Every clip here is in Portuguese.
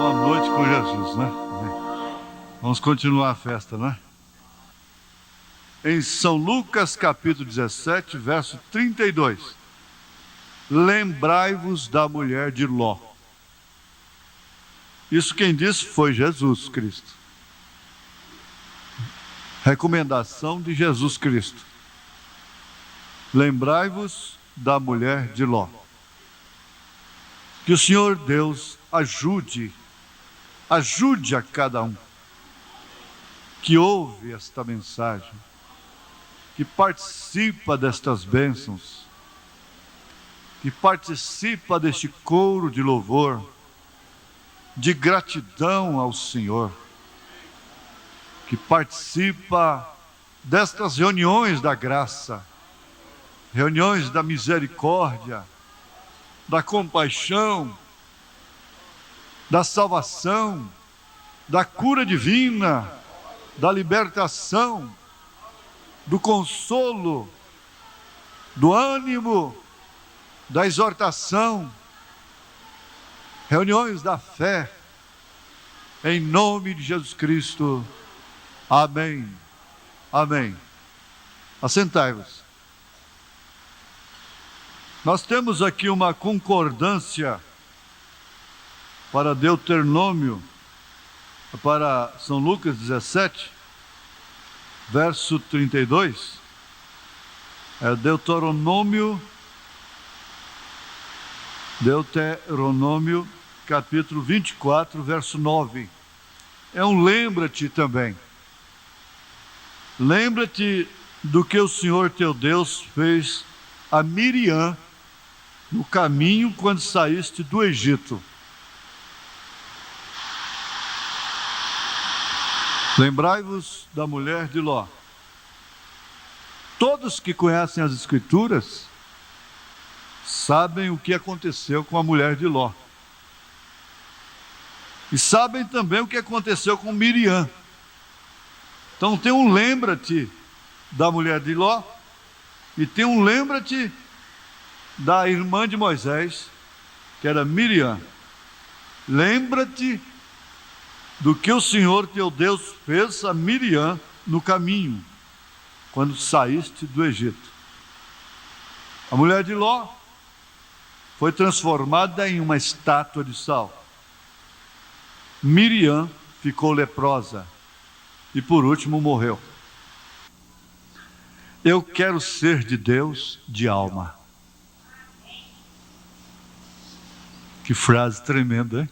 Boa noite com Jesus, né? Vamos continuar a festa, né? Em São Lucas, capítulo 17, verso 32. Lembrai-vos da mulher de Ló. Isso quem disse foi Jesus Cristo. Recomendação de Jesus Cristo. Lembrai-vos da mulher de Ló. Que o Senhor Deus ajude a cada um que ouve esta mensagem, que participa destas bênçãos, que participa deste coro de louvor, de gratidão ao Senhor, que participa destas reuniões da graça, reuniões da misericórdia, da compaixão, da salvação, da cura divina, da libertação, do consolo, do ânimo, da exortação, reuniões da fé, em nome de Jesus Cristo. Amém. Amém. Assentai-vos. Nós temos aqui uma concordância para Deuteronômio, para São Lucas 17, verso 32. É Deuteronômio, capítulo 24, verso 9. É um lembra-te também. Lembra-te do que o Senhor teu Deus fez a Miriam no caminho quando saíste do Egito. Lembrai-vos da mulher de Ló. Todos que conhecem as Escrituras sabem o que aconteceu com a mulher de Ló. E sabem também o que aconteceu com Miriam. Então tem um lembra-te da mulher de Ló e tem um lembra-te da irmã de Moisés, que era Miriam. Lembra-te do que o Senhor teu Deus fez a Miriam no caminho, quando saíste do Egito. A mulher de Ló foi transformada em uma estátua de sal. Miriam ficou leprosa e por último morreu. Eu quero ser de Deus de alma. Que frase tremenda, hein?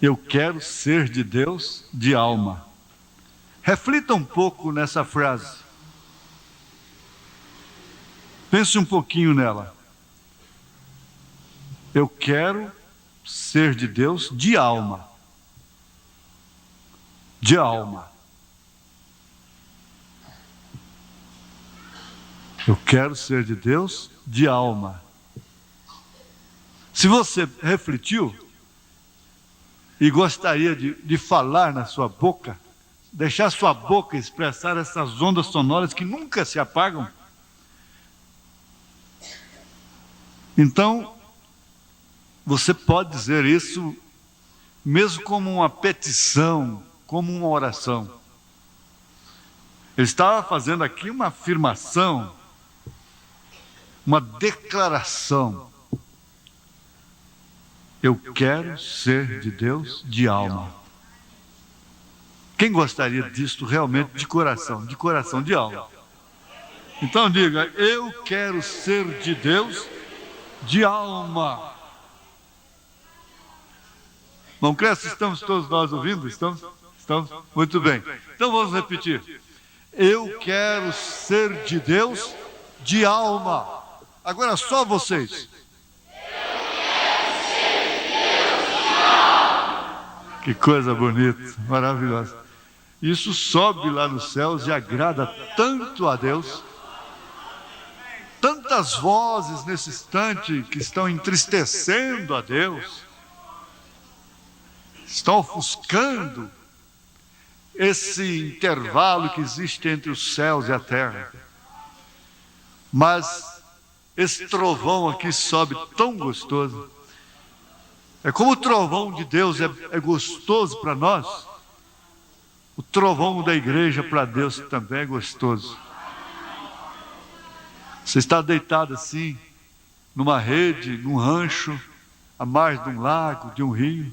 Eu quero ser de Deus de alma. Reflita um pouco nessa frase. Pense um pouquinho nela. Eu quero ser de Deus de alma. De alma. Eu quero ser de Deus de alma. Se você refletiu e gostaria de falar na sua boca, deixar sua boca expressar essas ondas sonoras que nunca se apagam, então você pode dizer isso mesmo como uma petição, como uma oração. Ele estava fazendo aqui uma afirmação, uma declaração. Eu quero ser de Deus de alma. Quem gostaria disto realmente de coração, de alma? Então diga, eu quero ser de Deus de alma. Bom, Cresce, estamos todos nós ouvindo? Estamos? Muito bem. Então vamos repetir. Eu quero ser de Deus de alma. Agora só vocês. Que coisa bonita, maravilhosa. Isso sobe lá nos céus e agrada tanto a Deus. Tantas vozes nesse instante que estão entristecendo a Deus, estão ofuscando esse intervalo que existe entre os céus e a terra. Mas esse trovão aqui sobe tão gostoso. É como o trovão de Deus é gostoso para nós, o trovão da igreja para Deus também é gostoso. Você está deitado assim, numa rede, num rancho, à margem de um lago, de um rio,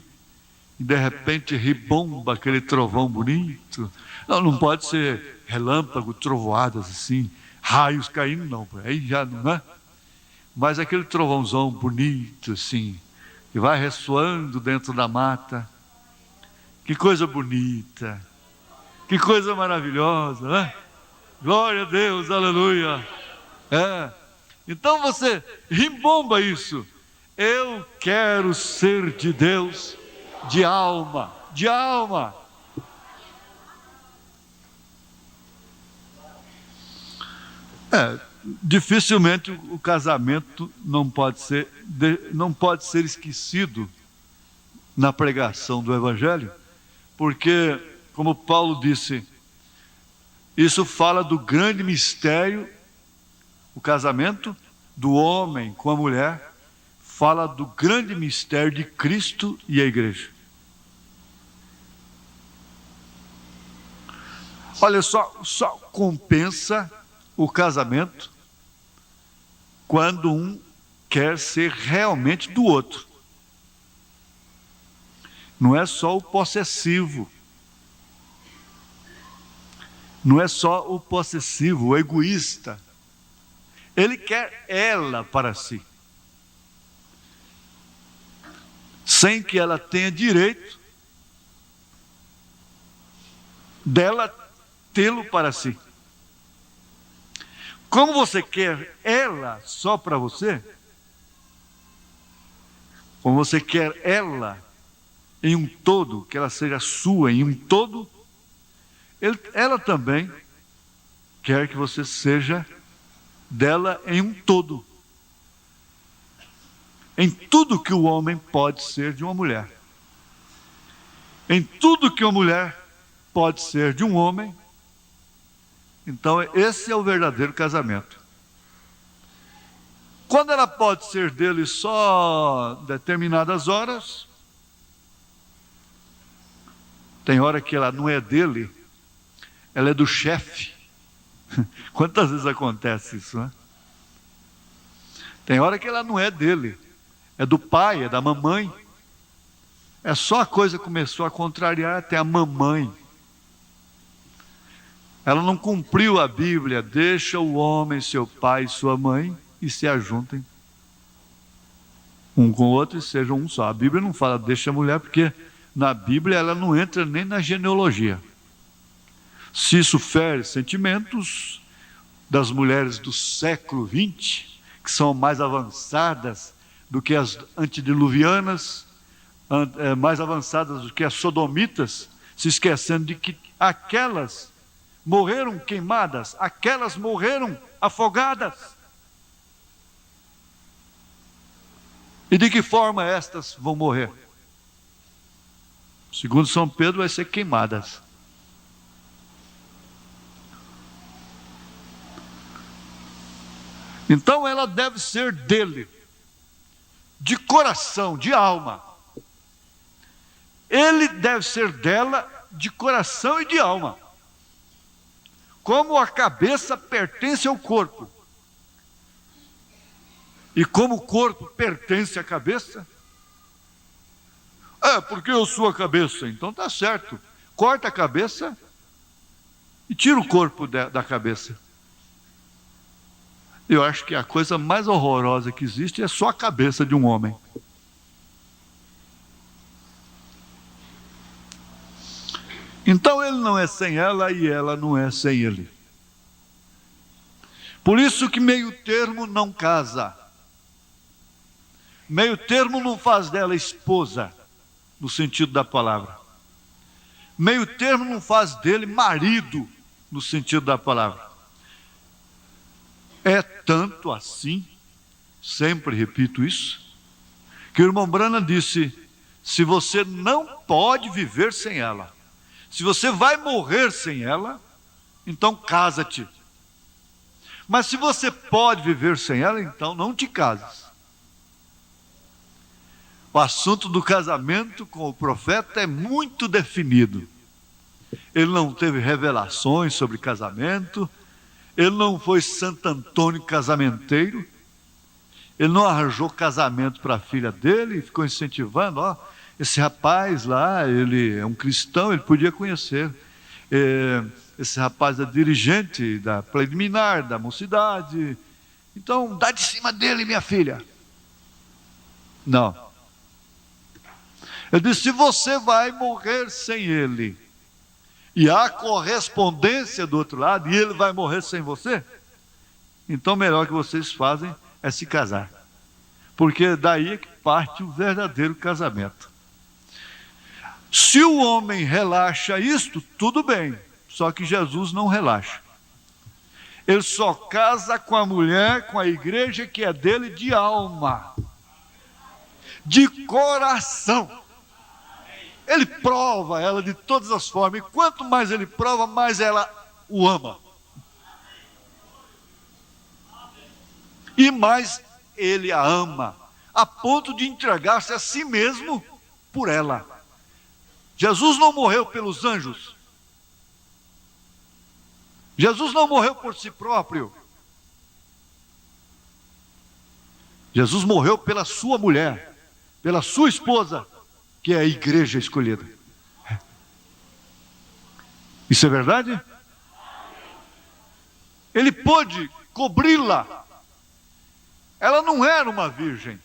e de repente ribomba aquele trovão bonito. Não, não pode ser relâmpago, trovoadas assim, raios caindo, não, aí já não é. Mas aquele trovãozão bonito assim, que vai ressoando dentro da mata. Que coisa bonita, que coisa maravilhosa, né? Glória a Deus, aleluia. Então você rimbomba isso. Eu quero ser de Deus, de alma, de alma. Dificilmente o casamento não pode ser esquecido na pregação do Evangelho, porque, como Paulo disse, isso fala do grande mistério, o casamento do homem com a mulher, fala do grande mistério de Cristo e a igreja. Olha só compensa o casamento quando um quer ser realmente do outro. Não é só o possessivo. Não é só o possessivo, o egoísta. Ele quer ela para si, sem que ela tenha direito dela tê-lo para si. Como você quer ela só para você, como você quer ela em um todo, que ela seja sua em um todo, ela também quer que você seja dela em um todo. Em tudo que o homem pode ser de uma mulher. Em tudo que uma mulher pode ser de um homem. Então esse é o verdadeiro casamento. Quando ela pode ser dele só determinadas horas, tem hora que ela não é dele, ela é do chefe. Quantas vezes acontece isso, né? Tem hora que ela não é dele, é do pai, é da mamãe. É só a coisa começou a contrariar até a mamãe. Ela não cumpriu a Bíblia, deixa o homem, seu pai e sua mãe, e se ajuntem um com o outro e sejam um só. A Bíblia não fala deixa a mulher, porque na Bíblia ela não entra nem na genealogia. Se isso fere sentimentos das mulheres do século XX, que são mais avançadas do que as antediluvianas, mais avançadas do que as sodomitas, se esquecendo de que aquelas morreram queimadas, aquelas morreram afogadas. E de que forma estas vão morrer? Segundo São Pedro, vai ser queimadas. Então ela deve ser dele, de coração, de alma. Ele deve ser dela, de coração e de alma. Como a cabeça pertence ao corpo, e como o corpo pertence à cabeça, porque eu sou a cabeça, então tá certo, corta a cabeça e tira o corpo da cabeça. Eu acho que a coisa mais horrorosa que existe é só a cabeça de um homem. Então ele não é sem ela e ela não é sem ele. Por isso que meio termo não casa. Meio termo não faz dela esposa, no sentido da palavra. Meio termo não faz dele marido, no sentido da palavra. É tanto assim, sempre repito isso, que o irmão Branham disse, se você não pode viver sem ela, se você vai morrer sem ela, então casa-te. Mas se você pode viver sem ela, então não te cases. O assunto do casamento com o profeta é muito definido. Ele não teve revelações sobre casamento, ele não foi Santo Antônio casamenteiro, ele não arranjou casamento para a filha dele e ficou incentivando, ó, esse rapaz lá, ele é um cristão, ele podia conhecer. Esse rapaz é dirigente da preliminar, da mocidade, então dá de cima dele, minha filha. Não. Ele disse, se você vai morrer sem ele, e há correspondência do outro lado, e ele vai morrer sem você, então o melhor que vocês fazem é se casar. Porque daí é que parte o verdadeiro casamento. Se o homem relaxa isto, tudo bem. Só que Jesus não relaxa. Ele só casa com a mulher, com a igreja que é dele de alma, de coração. Ele prova ela de todas as formas. E quanto mais ele prova, mais ela o ama. E mais ele a ama, a ponto de entregar-se a si mesmo por ela. Jesus não morreu pelos anjos. Jesus não morreu por si próprio. Jesus morreu pela sua mulher, pela sua esposa, que é a igreja escolhida. Isso é verdade? Ele pôde cobri-la. Ela não era uma virgem.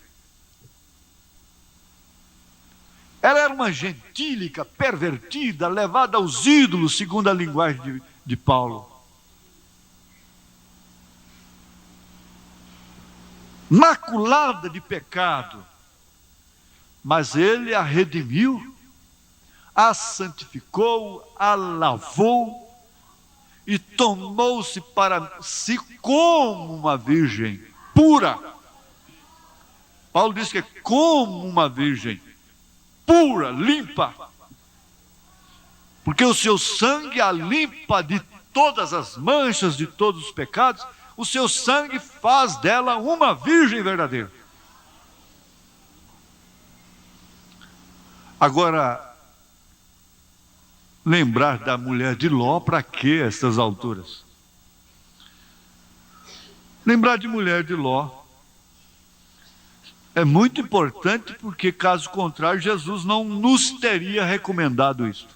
Ela era uma gentílica, pervertida, levada aos ídolos, segundo a linguagem de Paulo. Maculada de pecado. Mas ele a redimiu, a santificou, a lavou e tomou-se para si como uma virgem pura. Paulo diz que é como uma virgem pura, limpa, porque o seu sangue a limpa de todas as manchas, de todos os pecados. O seu sangue faz dela uma virgem verdadeira. Agora, lembrar da mulher de Ló, para que essas alturas? Lembrar de mulher de Ló é muito importante, porque caso contrário, Jesus não nos teria recomendado isso.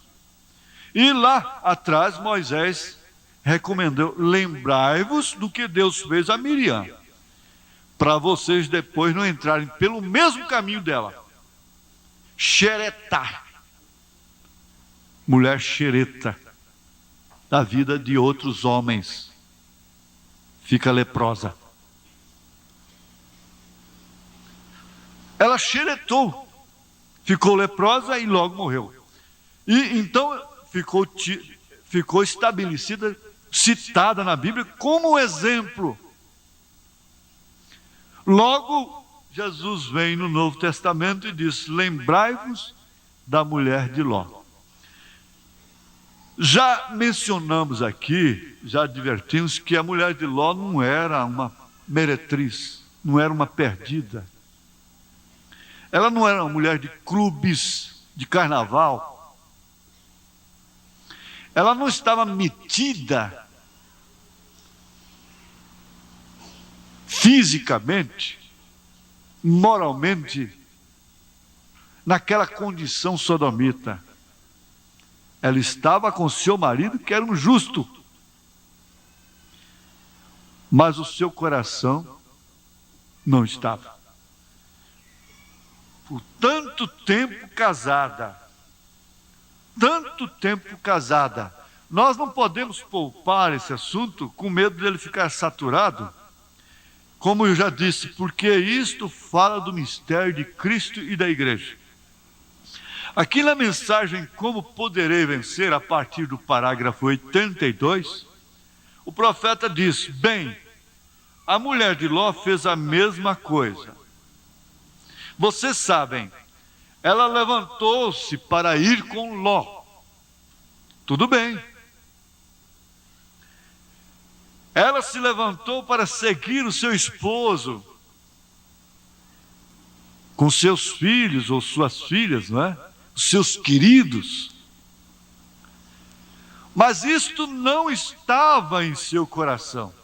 E lá atrás, Moisés recomendou, lembrai-vos do que Deus fez a Miriam, para vocês depois não entrarem pelo mesmo caminho dela. Xeretar, mulher xereta da vida de outros homens, fica leprosa. Ela xeretou, ficou leprosa e logo morreu. E então ficou estabelecida, citada na Bíblia como exemplo. Logo, Jesus vem no Novo Testamento e diz, lembrai-vos da mulher de Ló. Já mencionamos aqui, já advertimos que a mulher de Ló não era uma meretriz, não era uma perdida. Ela não era uma mulher de clubes, de carnaval. Ela não estava metida fisicamente, moralmente, naquela condição sodomita. Ela estava com seu marido, que era um justo, mas o seu coração não estava. Por tanto tempo casada, nós não podemos poupar esse assunto com medo dele ficar saturado, como eu já disse, porque isto fala do mistério de Cristo e da igreja. Aqui na mensagem Como Poderei Vencer, a partir do parágrafo 82, o profeta diz, bem, a mulher de Ló fez a mesma coisa. Vocês sabem, ela levantou-se para ir com Ló. Tudo bem. Ela se levantou para seguir o seu esposo. com seus filhos ou suas filhas, não é? Os seus queridos. Mas isto não estava em seu coração.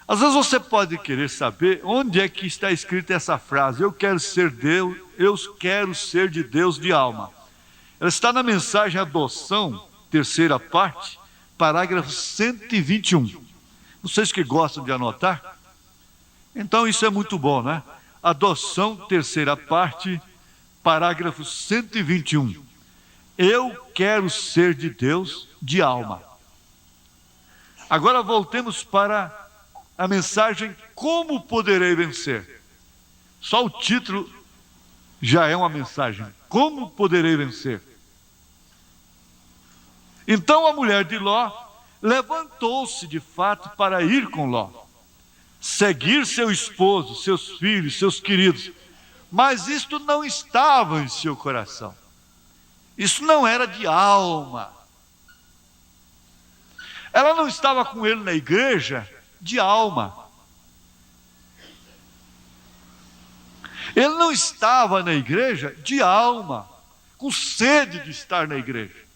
Às vezes você pode querer saber onde é que está escrita essa frase: eu quero ser Deus, eu quero ser de Deus de alma. Ela está na mensagem Adoção, terceira parte, parágrafo 121. Vocês que gostam de anotar? Então isso é muito bom, né? Adoção, terceira parte, parágrafo 121. Eu quero ser de Deus de alma. Agora voltemos para a mensagem Como Poderei Vencer. Só o título já é uma mensagem. Como poderei vencer? Então a mulher de Ló levantou-se de fato para ir com Ló, seguir seu esposo, seus filhos, seus queridos. Mas isto não estava em seu coração. Isso não era de alma. Ela não estava com ele na igreja de alma. Ele não estava na igreja de alma, com sede de estar na igreja.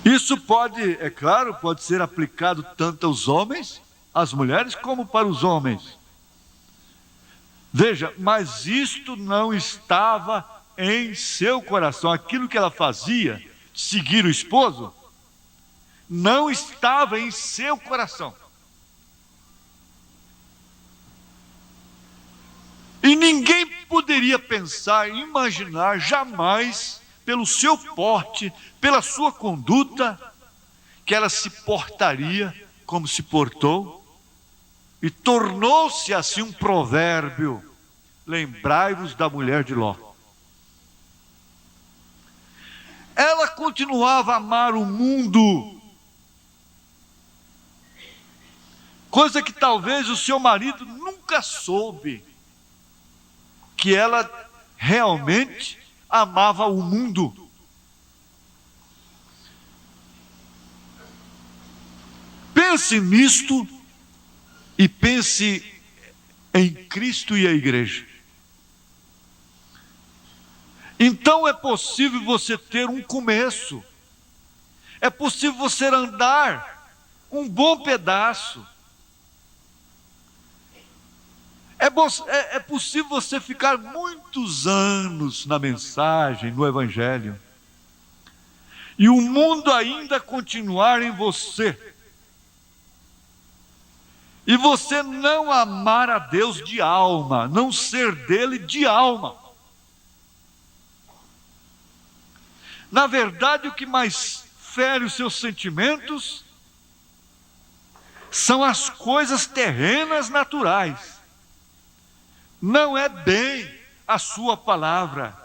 Isso pode, é claro, pode ser aplicado tanto aos homens, às mulheres, como para os homens. Veja, mas isto não estava em seu coração. Aquilo que ela fazia, seguir o esposo, não estava em seu coração. E ninguém poderia pensar, imaginar jamais, pelo seu porte, pela sua conduta, que ela se portaria como se portou, e tornou-se assim um provérbio: lembrai-vos da mulher de Ló. Ela continuava a amar o mundo, coisa que talvez o seu marido nunca soube, que ela realmente amava o mundo. Pense nisto e pense em Cristo e a igreja. Então é possível você ter um começo, é possível você andar um bom pedaço, é possível você ficar muitos anos na mensagem, no Evangelho, e o mundo ainda continuar em você, e você não amar a Deus de alma, não ser dele de alma. Na verdade, o que mais fere os seus sentimentos são as coisas terrenas naturais. Não é bem a sua palavra.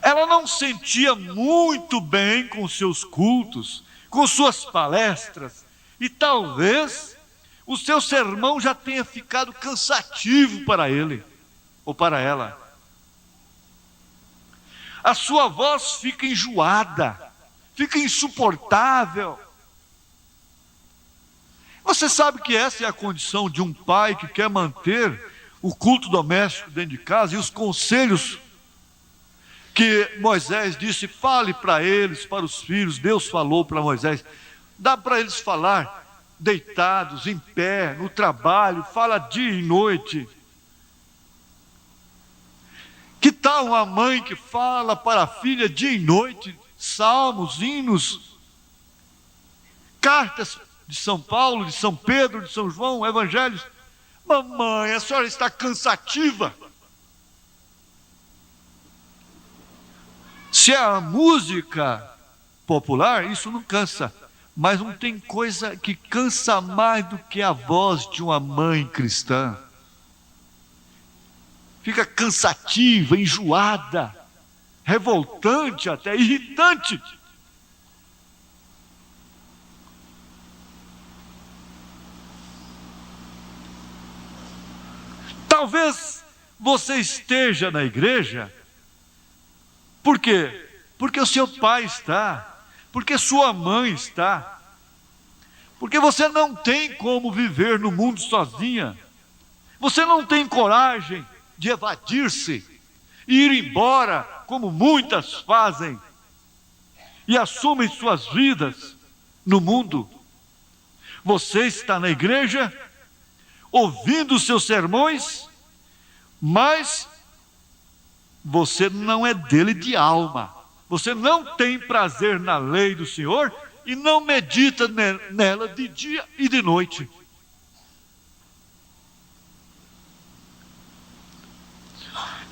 Ela não sentia muito bem com seus cultos, com suas palestras, e talvez o seu sermão já tenha ficado cansativo para ele ou para ela. A sua voz fica enjoada, fica insuportável. Você sabe que essa é a condição de um pai que quer manter o culto doméstico dentro de casa, e os conselhos que Moisés disse: fale para eles, para os filhos. Deus falou para Moisés, dá para eles falar deitados, em pé, no trabalho, fala dia e noite. Que tal uma mãe que fala para a filha dia e noite, salmos, hinos, cartas de São Paulo, de São Pedro, de São João, evangelhos? Mamãe, a senhora está cansativa. Se é a música popular, isso não cansa. Mas não tem coisa que cansa mais do que a voz de uma mãe cristã. Fica cansativa, enjoada, revoltante até, irritante. Talvez você esteja na igreja, porque porque o seu pai está, porque sua mãe está, porque você não tem como viver no mundo sozinha, você não tem coragem de evadir-se e ir embora, como muitas fazem, e assumem suas vidas no mundo. Você está na igreja, ouvindo os seus sermões, mas você não é dele de alma. Você não tem prazer na lei do Senhor e não medita nela de dia e de noite.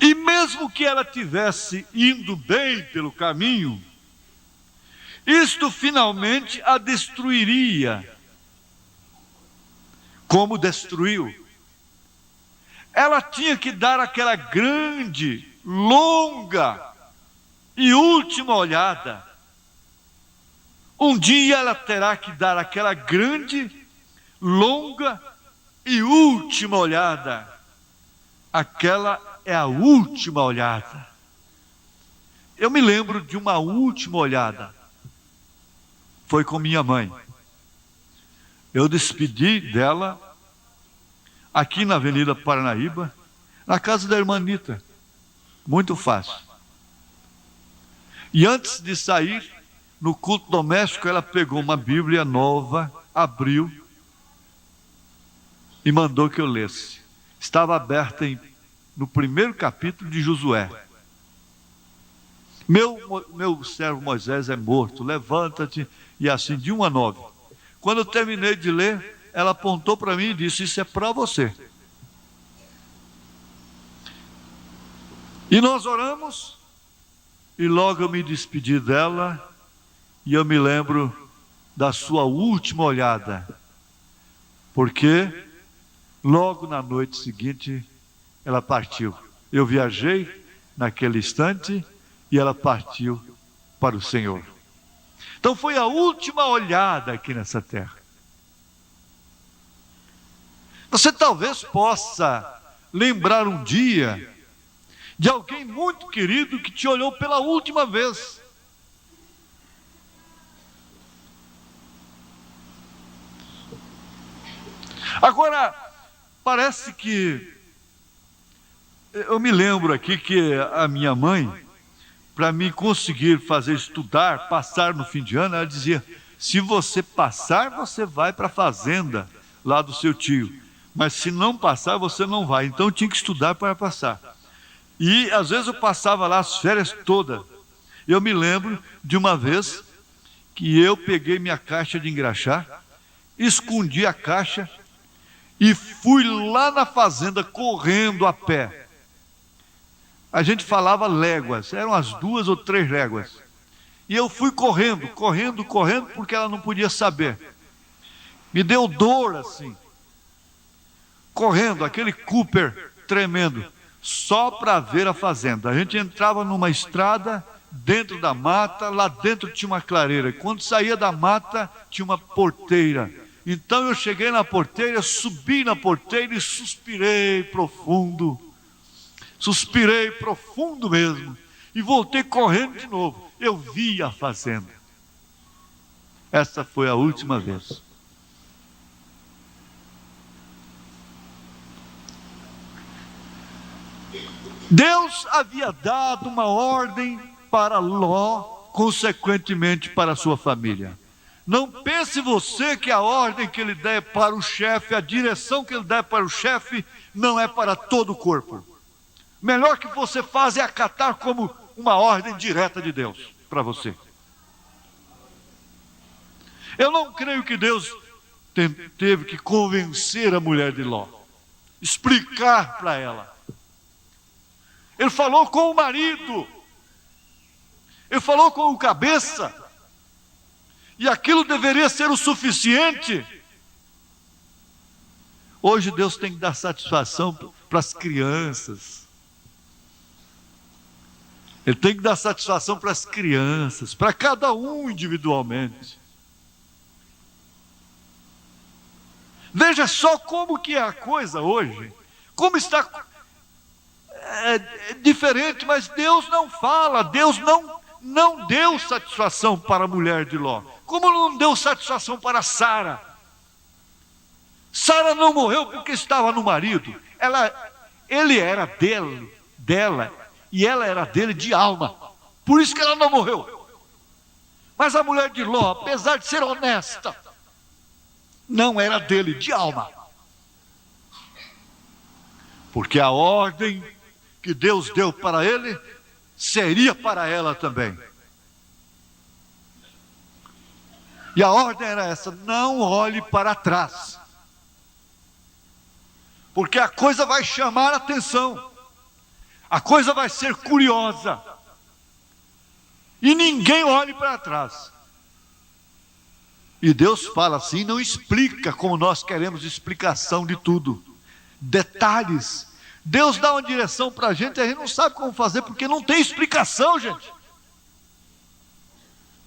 E mesmo que ela tivesse indo bem pelo caminho, isto finalmente a destruiria, como destruiu. Ela tinha que dar aquela grande, longa e última olhada. Um dia ela terá que dar aquela grande, longa e última olhada. Aquela é a última olhada. Eu me lembro de uma última olhada. Foi com minha mãe. Eu despedi dela aqui na Avenida Paranaíba, na casa da irmã Anita. Muito fácil. E antes de sair, no culto doméstico, ela pegou uma Bíblia nova, abriu e mandou que eu lesse. Estava aberta no primeiro capítulo de Josué. Meu servo Moisés é morto, levanta-te, e assim, de 1 a 9. Quando eu terminei de ler, ela apontou para mim e disse: isso é para você. E nós oramos, e logo eu me despedi dela, e eu me lembro da sua última olhada, porque logo na noite seguinte ela partiu. Eu viajei naquele instante e ela partiu para o Senhor. Então foi a última olhada aqui nessa terra. Você talvez possa lembrar um dia de alguém muito querido que te olhou pela última vez. Agora, parece que eu me lembro aqui que a minha mãe, para mim conseguir fazer estudar, passar no fim de ano, ela dizia: se você passar, você vai para a fazenda lá do seu tio, mas se não passar, você não vai. Então eu tinha que estudar para passar. E às vezes eu passava lá as férias todas. Eu me lembro de uma vez que eu peguei minha caixa de engraxar, escondi a caixa e fui lá na fazenda correndo a pé. A gente falava léguas, eram as 2 ou 3 léguas. E eu fui correndo, porque ela não podia saber. Me deu dor assim. Correndo, aquele Cooper tremendo, só para ver a fazenda. A gente entrava numa estrada, dentro da mata, lá dentro tinha uma clareira. Quando saía da mata, tinha uma porteira. Então eu cheguei na porteira, subi na porteira e suspirei profundo mesmo, e voltei correndo de novo. Eu vi a fazenda. Essa foi a última vez. Deus havia dado uma ordem para Ló, consequentemente para a sua família. Não pense você que a ordem que ele der para o chefe, a direção que ele der para o chefe, não é para todo o corpo. Melhor que você faça é acatar como uma ordem direta de Deus para você. Eu não creio que Deus teve que convencer a mulher de Ló, explicar para ela. Ele falou com o marido, ele falou com o cabeça, e aquilo deveria ser o suficiente. Hoje Deus tem que dar satisfação para as crianças. Ele tem que dar satisfação para as crianças, para cada um individualmente. Veja só como que é a coisa hoje, como está diferente, mas Deus não fala, Deus não deu satisfação para a mulher de Ló, como não deu satisfação para Sara. Sara não morreu porque estava no marido. Ele era dela, e ela era dele de alma. Por isso que ela não morreu. Mas a mulher de Ló, apesar de ser honesta, não era dele de alma. Porque a ordem que Deus deu para ele seria para ela também. E a ordem era essa: não olhe para trás, porque a coisa vai chamar a atenção, a coisa vai ser curiosa, e ninguém olhe para trás. E Deus fala assim, não explica como nós queremos explicação de tudo, detalhes. Deus dá uma direção para a gente não sabe como fazer, porque não tem explicação, gente.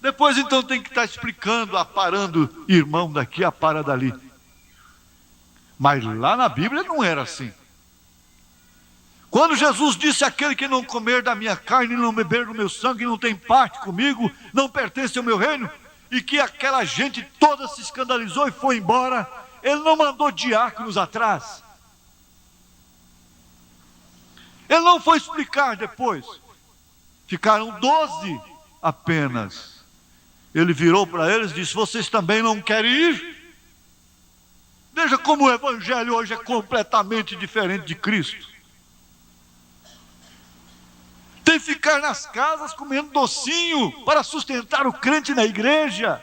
Depois então tem que estar explicando, aparando irmão daqui, apara dali. Mas lá na Bíblia não era assim. Quando Jesus disse: aquele que não comer da minha carne e não beber do meu sangue não tem parte comigo, não pertence ao meu reino, e que aquela gente toda se escandalizou e foi embora, ele não mandou diáconos atrás. Ele não foi explicar depois. Ficaram 12 apenas. Ele virou para eles e disse: vocês também não querem ir? Veja como o evangelho hoje é completamente diferente de Cristo. Tem que ficar nas casas comendo docinho para sustentar o crente na igreja.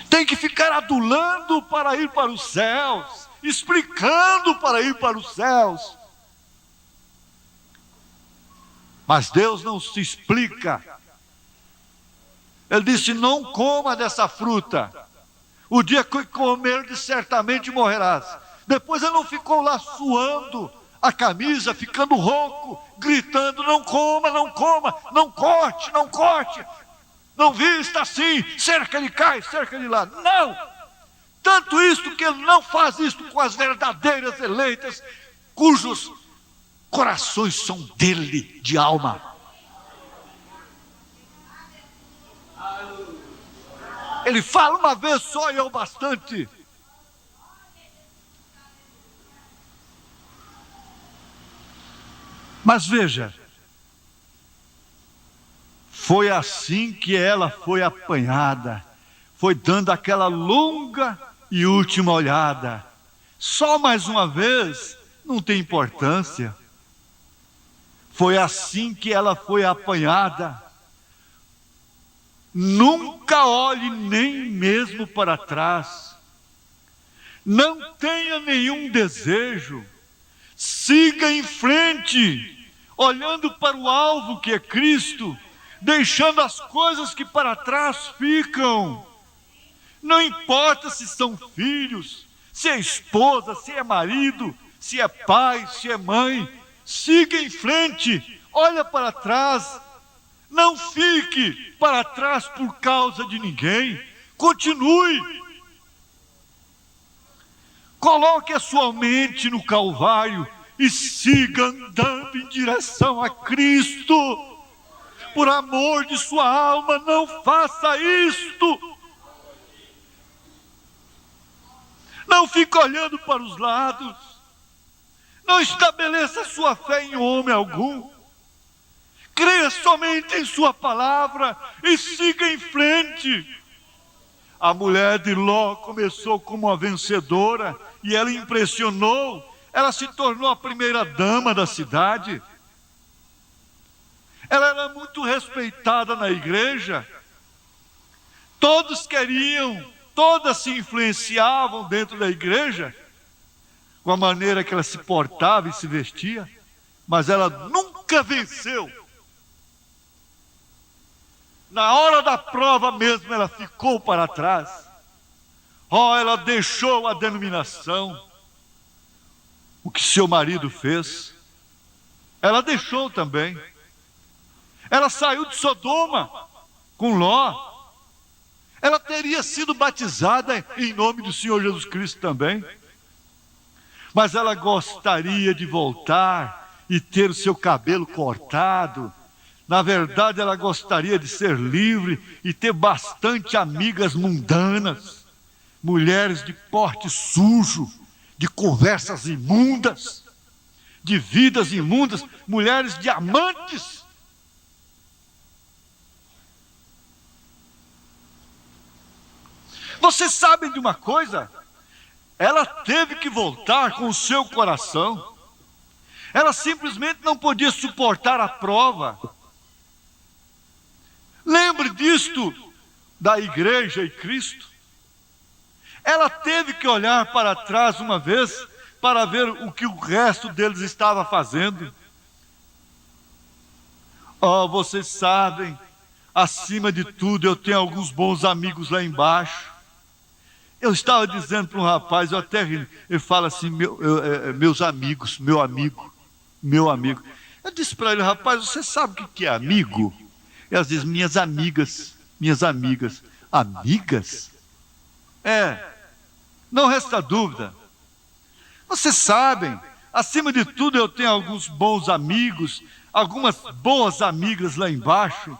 Tem que ficar adulando para ir para os céus, explicando para ir para os céus. Mas Deus não se explica. Ele disse: não coma dessa fruta, o dia que comer certamente morrerás. Depois ele não ficou lá suando a camisa, ficando rouco, gritando: não coma, não coma, não corte, não corte, não vista assim, cerca de cá e cerca de lá. Não! Tanto isto que ele não faz isto com as verdadeiras eleitas, cujos corações são dele, de alma. Ele fala uma vez só e é o bastante. Mas veja, foi assim que ela foi apanhada, foi dando aquela longa e última olhada. Só mais uma vez não tem importância. Foi assim que ela foi apanhada. Nunca olhe nem mesmo para trás. Não tenha nenhum desejo. Siga em frente, olhando para o alvo que é Cristo, deixando as coisas que para trás ficam. Não importa se são filhos, se é esposa, se é marido, se é pai, se é mãe. Siga em frente, olha para trás. Não fique para trás por causa de ninguém. Continue. Coloque a sua mente no Calvário e siga andando em direção a Cristo. Por amor de sua alma, não faça isto. Não fique olhando para os lados. Não estabeleça sua fé em homem algum. Creia somente em sua palavra e siga em frente. A mulher de Ló começou como uma vencedora e ela impressionou. Ela se tornou a primeira dama da cidade. Ela era muito respeitada na igreja. Todos queriam, todas se influenciavam dentro da igreja com a maneira que ela se portava e se vestia, mas ela nunca venceu. Na hora da prova mesmo, ela ficou para trás. Ela deixou a denominação. O que seu marido fez, ela deixou também. Ela saiu de Sodoma com Ló. Ela teria sido batizada em nome do Senhor Jesus Cristo também. Mas ela gostaria de voltar e ter o seu cabelo cortado. Na verdade, ela gostaria de ser livre e ter bastante amigas mundanas, mulheres de porte sujo, de conversas imundas, de vidas imundas, mulheres de amantes. Vocês sabem de uma coisa? Ela teve que voltar com o seu coração. Ela simplesmente não podia suportar a prova. Lembre disto da igreja e Cristo. Ela teve que olhar para trás uma vez para ver o que o resto deles estava fazendo. Oh, vocês sabem, acima de tudo, eu tenho alguns bons amigos lá embaixo. Eu estava dizendo para um rapaz, eu até ri, ele fala assim, meus amigos, meu amigo. Eu disse para ele, rapaz, você sabe o que é amigo? E às vezes, minhas amigas. Amigas? Não resta dúvida. Vocês sabem, acima de tudo eu tenho alguns bons amigos, algumas boas amigas lá embaixo.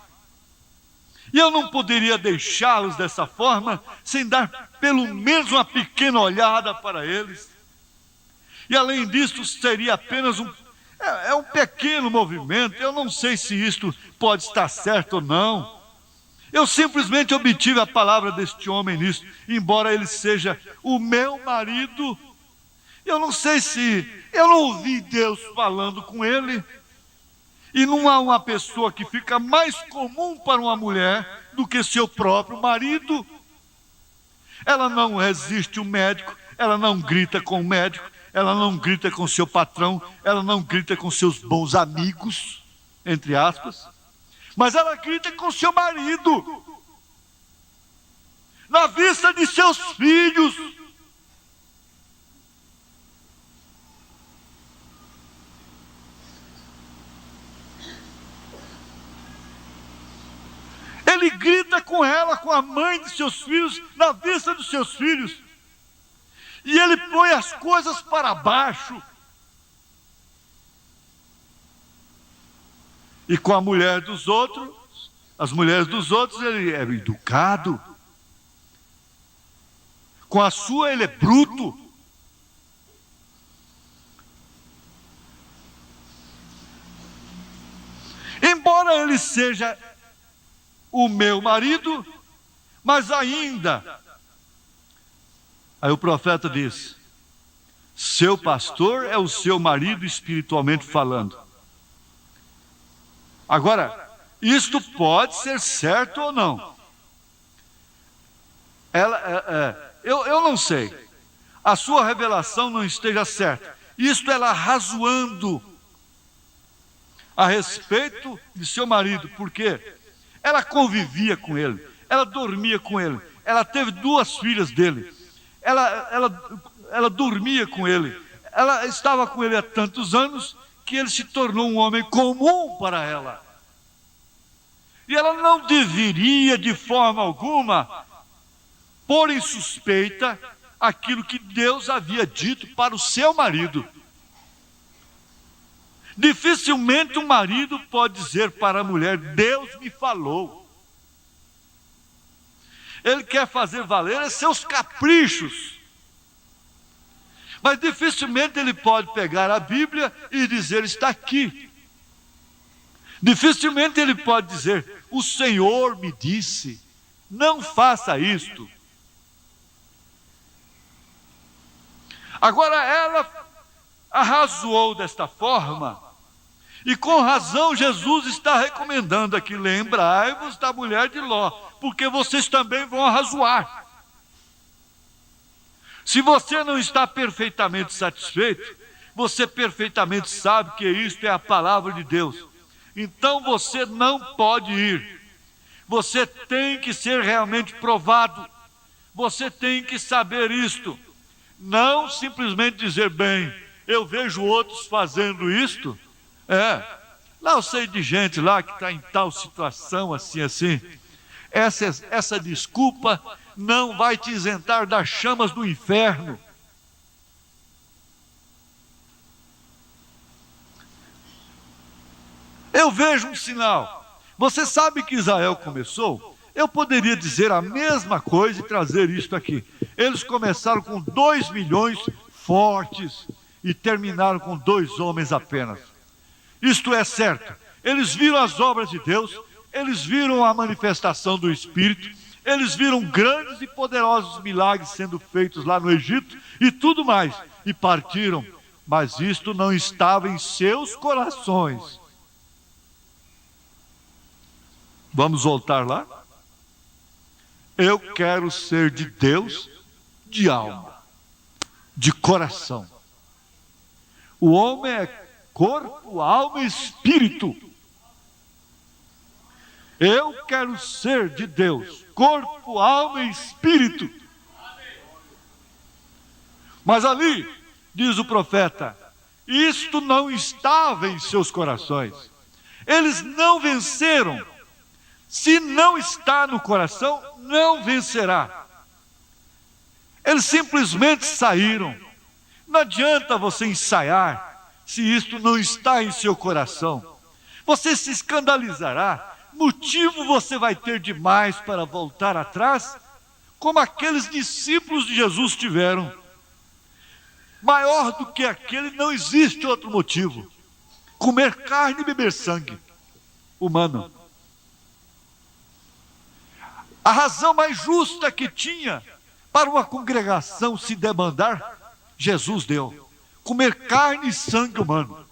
E eu não poderia deixá-los dessa forma, sem dar pelo menos uma pequena olhada para eles. E além disso, seria apenas um pequeno movimento. Eu não sei se isto pode estar certo ou não. Eu simplesmente obtive a palavra deste homem nisso, embora ele seja o meu marido. Eu não sei se eu não ouvi Deus falando com ele. E não há uma pessoa que fica mais comum para uma mulher do que seu próprio marido. Ela não resiste o médico, ela não grita com o médico, ela não grita com seu patrão, ela não grita com seus bons amigos, entre aspas, mas ela grita com seu marido, na vista de seus filhos. Ele grita com ela, com a mãe de seus filhos, na vista dos seus filhos. E ele põe as coisas para baixo. E com a mulher dos outros, as mulheres dos outros, ele é educado. Com a sua, ele é bruto. Embora ele seja o meu marido, mas ainda, aí o profeta diz, seu pastor é o seu marido espiritualmente falando. Agora, isto pode ser certo ou não. Eu não sei. A sua revelação não esteja certa. Isto ela razoando a respeito de seu marido, porque ela convivia com ele, ela dormia com ele, ela teve 2 filhas dele, ela dormia com ele, ela estava com ele há tantos anos que ele se tornou um homem comum para ela. E ela não deveria de forma alguma pôr em suspeita aquilo que Deus havia dito para o seu marido. Dificilmente um marido pode dizer para a mulher, Deus me falou. Ele quer fazer valer seus caprichos. Mas dificilmente ele pode pegar a Bíblia e dizer, está aqui. Dificilmente ele pode dizer, o Senhor me disse, não faça isto. Agora ela arrazoou desta forma, e com razão Jesus está recomendando aqui, lembrai-vos da mulher de Ló, porque vocês também vão arrazoar. Se você não está perfeitamente satisfeito, você perfeitamente sabe que isto é a palavra de Deus. Então você não pode ir. Você tem que ser realmente provado. Você tem que saber isto. Não simplesmente dizer, bem, eu vejo outros fazendo isto. Lá eu sei de gente lá que está em tal situação, assim. Essa desculpa não vai te isentar das chamas do inferno. Eu vejo um sinal. Você sabe que Israel começou? Eu poderia dizer a mesma coisa e trazer isto aqui. Eles começaram com 2 milhões fortes e terminaram com 2 homens apenas. Isto é certo. Eles viram as obras de Deus, eles viram a manifestação do Espírito, eles viram grandes e poderosos milagres sendo feitos lá no Egito e tudo mais, e partiram. Mas isto não estava em seus corações. Vamos voltar lá? Eu quero ser de Deus de alma, de coração. O homem é corpo, alma e espírito. Eu quero ser de Deus, corpo, alma e espírito. Mas ali, diz o profeta, isto não estava em seus corações. Eles não venceram. Se não está no coração, não vencerá. Eles simplesmente saíram. Não adianta você ensaiar, se isto não está em seu coração. Você se escandalizará. Motivo você vai ter demais para voltar atrás, como aqueles discípulos de Jesus tiveram. Maior do que aquele não existe outro motivo. Comer carne e beber sangue humano. A razão mais justa que tinha para uma congregação se demandar, Jesus deu. Comer carne e sangue humano.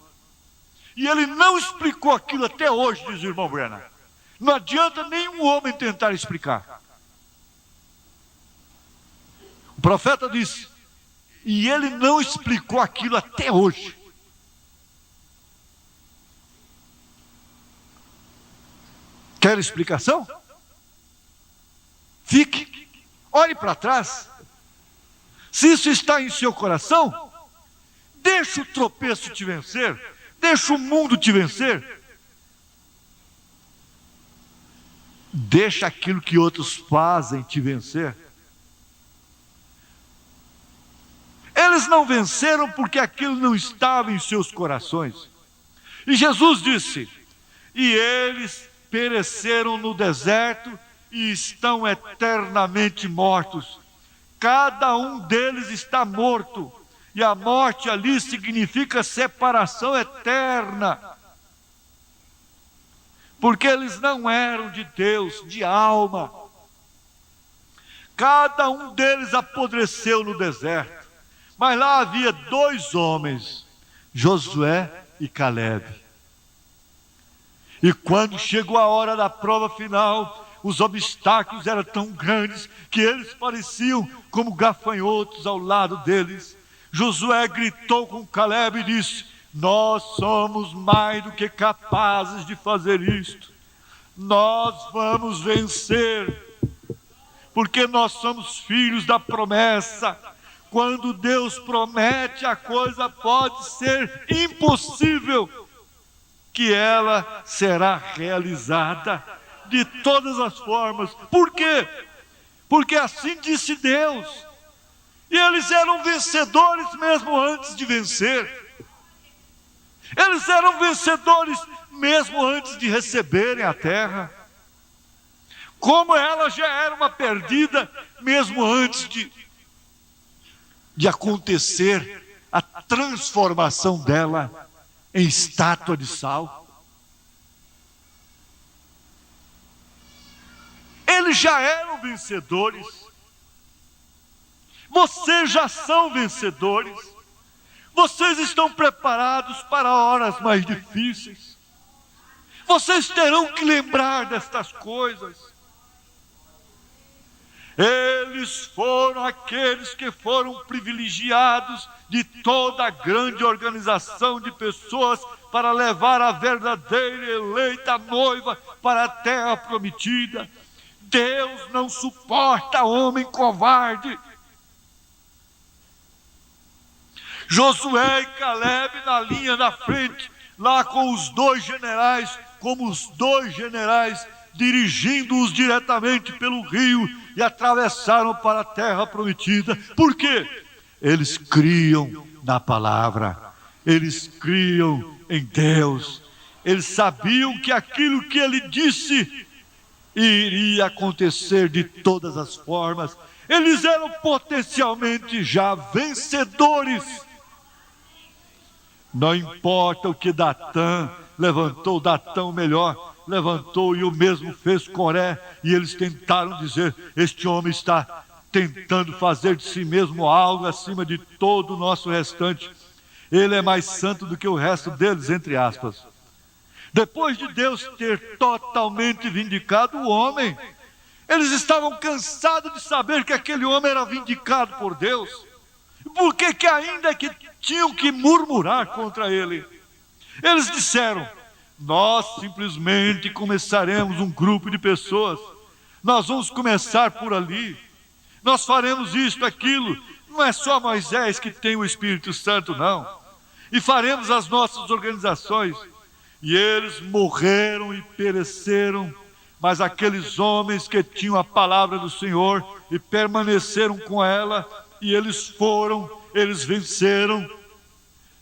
E ele não explicou aquilo até hoje, diz o irmão Brennan. Não adianta nenhum homem tentar explicar. O profeta disse, e ele não explicou aquilo até hoje. Quer explicação? Fique, olhe para trás. Se isso está em seu coração, deixa o tropeço te vencer, deixa o mundo te vencer. Deixa aquilo que outros fazem te vencer. Eles não venceram porque aquilo não estava em seus corações. E Jesus disse, e eles pereceram no deserto e estão eternamente mortos. Cada um deles está morto. E a morte ali significa separação eterna. Porque eles não eram de Deus, de alma. Cada um deles apodreceu no deserto. Mas lá havia 2 homens, Josué e Calebe. E quando chegou a hora da prova final, os obstáculos eram tão grandes que eles pareciam como gafanhotos ao lado deles. Josué gritou com Calebe e disse, nós somos mais do que capazes de fazer isto. Nós vamos vencer, porque nós somos filhos da promessa. Quando Deus promete, a coisa pode ser impossível, que ela será realizada de todas as formas. Por quê? Porque assim disse Deus. E eles eram vencedores mesmo antes de vencer. Eles eram vencedores mesmo antes de receberem a terra. Como ela já era uma perdida mesmo antes de acontecer a transformação dela em estátua de sal. Eles já eram vencedores. Vocês já são vencedores. Vocês estão preparados para horas mais difíceis. Vocês terão que lembrar destas coisas. Eles foram aqueles que foram privilegiados de toda a grande organização de pessoas para levar a verdadeira eleita noiva para a terra prometida. Deus não suporta homem covarde. Josué e Calebe na linha da frente, lá com os 2 generais, como os 2 generais, dirigindo-os diretamente pelo rio e atravessaram para a terra prometida. Por quê? Eles criam na palavra, eles criam em Deus, Eles sabiam que aquilo que ele disse iria acontecer de todas as formas. Eles eram potencialmente já vencedores. Não importa o que Datã levantou, Datã melhor levantou, e o mesmo fez Coré, e eles tentaram dizer: este homem está tentando fazer de si mesmo algo acima de todo o nosso restante. Ele é mais santo do que o resto deles, entre aspas. Depois de Deus ter totalmente vindicado o homem, eles estavam cansados de saber que aquele homem era vindicado por Deus. Por que ainda que tinham que murmurar contra ele? Eles disseram: nós simplesmente começaremos um grupo de pessoas, nós vamos começar por ali, nós faremos isto, aquilo. Não é só Moisés que tem o Espírito Santo, não. E faremos as nossas organizações. E eles morreram e pereceram, mas aqueles homens que tinham a palavra do Senhor e permaneceram com ela, e eles foram, eles venceram.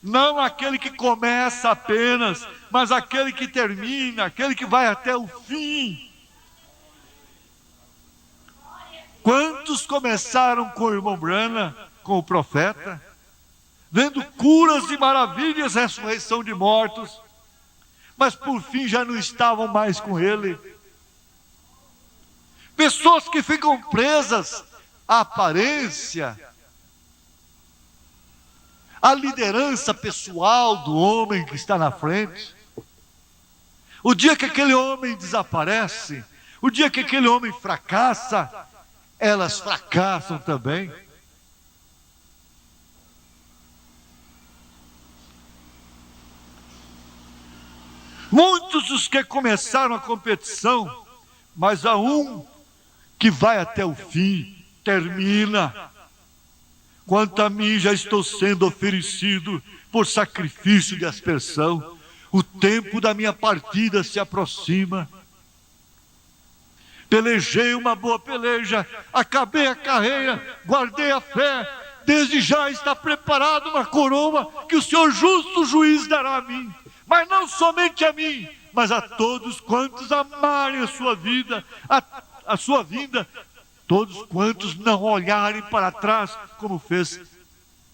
Não aquele que começa apenas, mas aquele que termina, aquele que vai até o fim. Quantos começaram com o irmão Branham, com o profeta, vendo curas e maravilhas, ressurreição de mortos, mas por fim já não estavam mais com ele. Pessoas que ficam presas à aparência, à liderança pessoal do homem que está na frente. O dia que aquele homem desaparece, o dia que aquele homem fracassa, elas fracassam também. Muitos os que começaram a competição, mas há um que vai até o fim, termina. Quanto a mim, já estou sendo oferecido por sacrifício de aspersão. O tempo da minha partida se aproxima. Pelejei uma boa peleja, acabei a carreira, guardei a fé. Desde já está preparada uma coroa que o Senhor justo juiz dará a mim. Mas não somente a mim, mas a todos quantos amarem a sua vida, a sua vinda, todos quantos não olharem para trás, como fez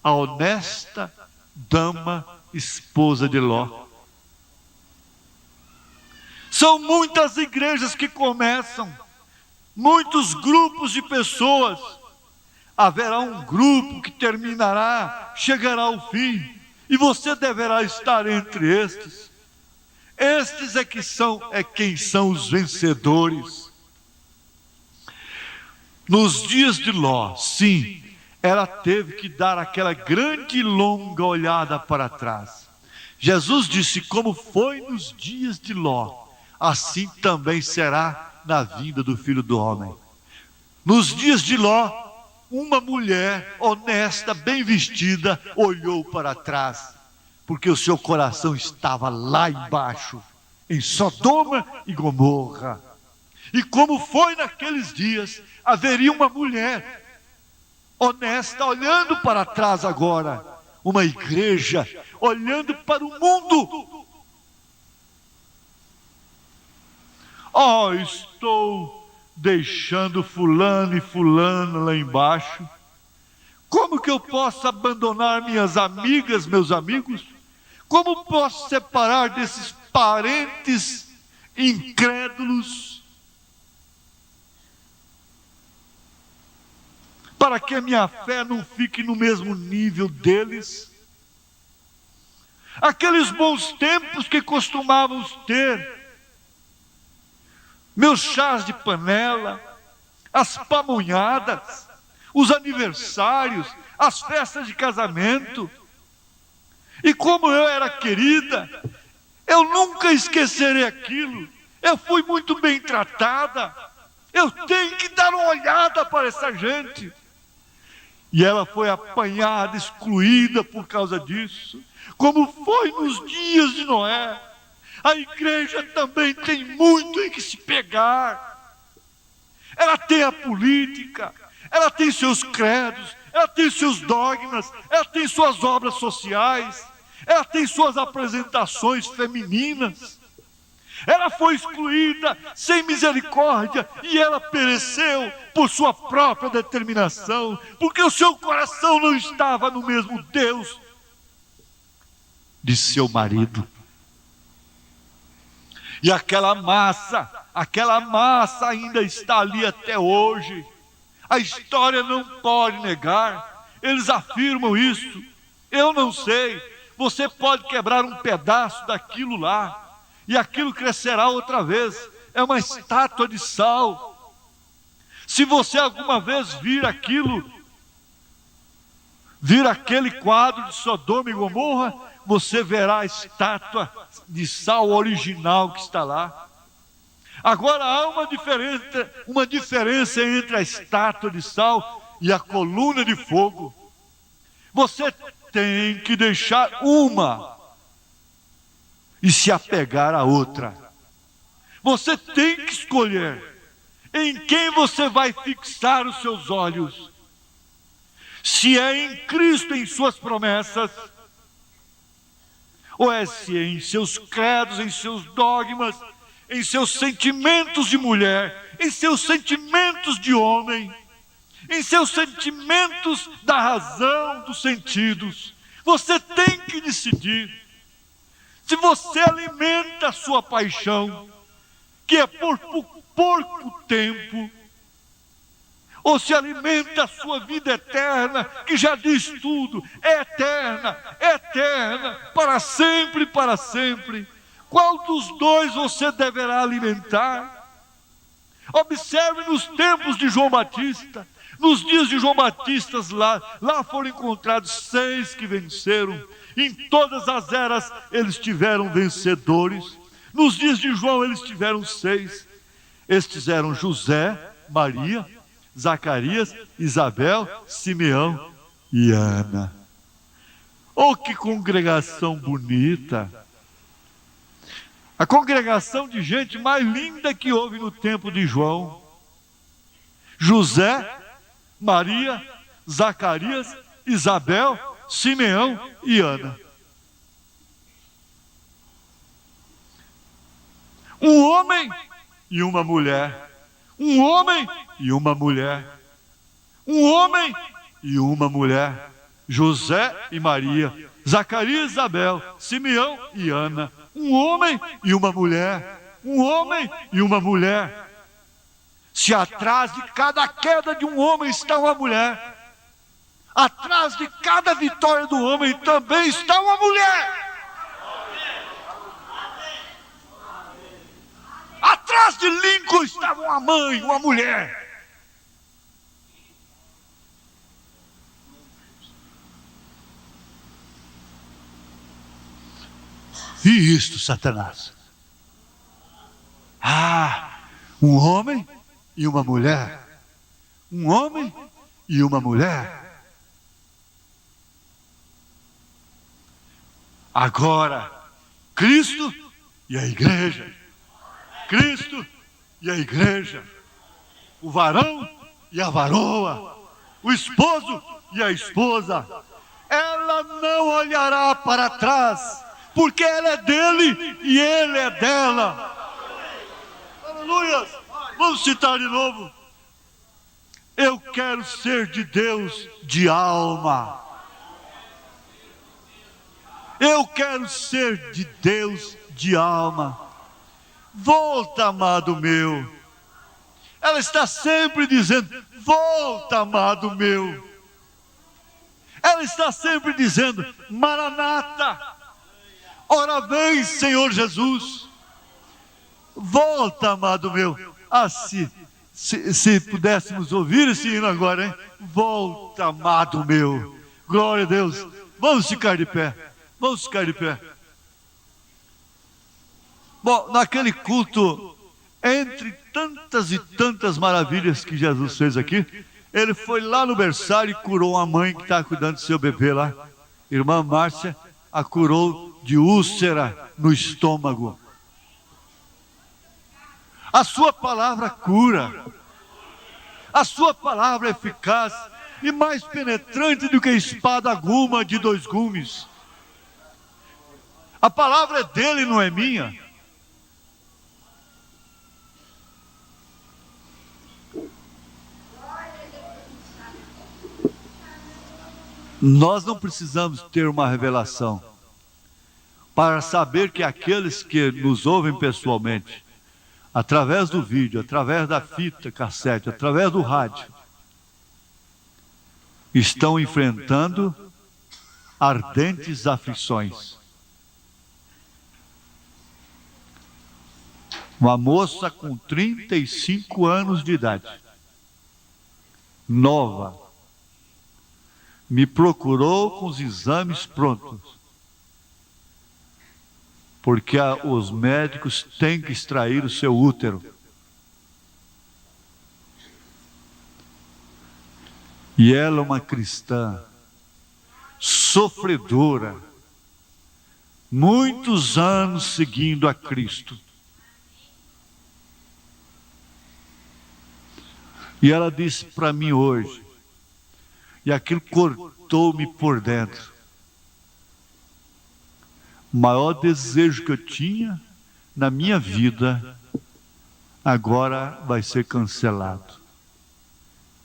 a honesta dama, esposa de Ló. São muitas igrejas que começam, muitos grupos de pessoas. Haverá um grupo que terminará, chegará ao fim, e você deverá estar entre estes. Estes quem são os vencedores. Nos dias de Ló, sim, ela teve que dar aquela grande e longa olhada para trás. Jesus disse: como foi nos dias de Ló, assim também será na vinda do Filho do Homem. Nos dias de Ló, uma mulher honesta, bem vestida, olhou para trás, porque o seu coração estava lá embaixo, em Sodoma e Gomorra. E como foi naqueles dias, haveria uma mulher honesta olhando para trás agora, uma igreja olhando para o mundo. Oh, estou deixando fulano e fulano lá embaixo. Como que eu posso abandonar minhas amigas, meus amigos? Como posso separar desses parentes incrédulos, para que a minha fé não fique no mesmo nível deles? Aqueles bons tempos que costumávamos ter, meus chás de panela, as pamonhadas, os aniversários, as festas de casamento. E como eu era querida, eu nunca esquecerei aquilo. Eu fui muito bem tratada. Eu tenho que dar uma olhada para essa gente. E ela foi apanhada, excluída por causa disso. Como foi nos dias de Noé. A igreja também tem muito em que se pegar. Ela tem a política, ela tem seus credos, ela tem seus dogmas, ela tem suas obras sociais, ela tem suas apresentações femininas. Ela foi excluída sem misericórdia e ela pereceu por sua própria determinação, porque o seu coração não estava no mesmo Deus de seu marido. E aquela massa ainda está ali até hoje. A história não pode negar. Eles afirmam isso. Eu não sei. Você pode quebrar um pedaço daquilo lá e aquilo crescerá outra vez. É uma estátua de sal. Se você alguma vez vir aquilo, vir aquele quadro de Sodoma e Gomorra, você verá a estátua de sal original que está lá. Agora há uma diferença entre a estátua de sal e a coluna de fogo. Você tem que deixar uma e se apegar à outra. Você tem que escolher em quem você vai fixar os seus olhos. Se é em Cristo, em suas promessas, ou é se é em seus credos, em seus dogmas, em seus sentimentos de mulher, em seus sentimentos de homem, em seus sentimentos da razão, dos sentidos. Você tem que decidir. Se você alimenta a sua paixão, que é por pouco tempo, ou se alimenta a sua vida eterna, que já diz tudo, é eterna, eterna, para sempre, para sempre. Qual dos dois você deverá alimentar? Observe nos tempos de João Batista. Nos dias de João Batista, lá foram encontrados 6 que venceram. Em todas as eras eles tiveram vencedores. Nos dias de João eles tiveram 6. Estes eram José, Maria, Zacarias, Isabel, Simeão e Ana. Oh, que congregação bonita! A congregação de gente mais linda que houve no tempo de João. José, Maria, Zacarias, Isabel, Simeão e Ana. Um homem e uma mulher. Um homem e uma mulher. Um homem e uma mulher. José e Maria, Zacarias e Isabel, Simeão e Ana. Um homem e uma mulher. Um homem e uma mulher. Se atrás de cada queda de um homem está uma mulher, atrás de cada vitória do homem também está uma mulher. Atrás de Lincoln estava uma mãe, uma mulher. E isto, Satanás? Um homem e uma mulher. Um homem e uma mulher. Agora, Cristo e a igreja. Cristo e a igreja. O varão e a varoa. O esposo e a esposa. Ela não olhará para trás, porque ela é dele e ele é dela. Aleluia! Vamos citar de novo. Eu quero ser de Deus de alma. Eu quero ser de Deus de alma. Volta, amado meu. Ela está sempre dizendo: volta, amado meu. Ela está sempre dizendo: Maranata. Ora vem, Senhor Jesus. Volta, amado meu. Se pudéssemos ouvir esse hino agora, hein? Volta, amado meu. Glória a Deus. Vamos ficar de pé. Vamos ficar de pé. Bom, naquele culto, entre tantas e tantas maravilhas que Jesus fez aqui, ele foi lá no berçário e curou uma mãe que estava cuidando do seu bebê lá. Irmã Márcia a curou de úlcera no estômago. A sua palavra cura. A sua palavra é eficaz e mais penetrante do que espada aguma de 2 gumes. A palavra é dele, não é minha. Nós não precisamos ter uma revelação para saber que aqueles que nos ouvem pessoalmente, através do vídeo, através da fita cassete, através do rádio, estão enfrentando ardentes aflições. Uma moça com 35 anos de idade, nova, me procurou com os exames prontos, porque os médicos têm que extrair o seu útero. E ela é uma cristã, sofredora, muitos anos seguindo a Cristo. E ela disse para mim hoje, e aquilo cortou-me por dentro, o maior desejo que eu tinha na minha vida, agora vai ser cancelado.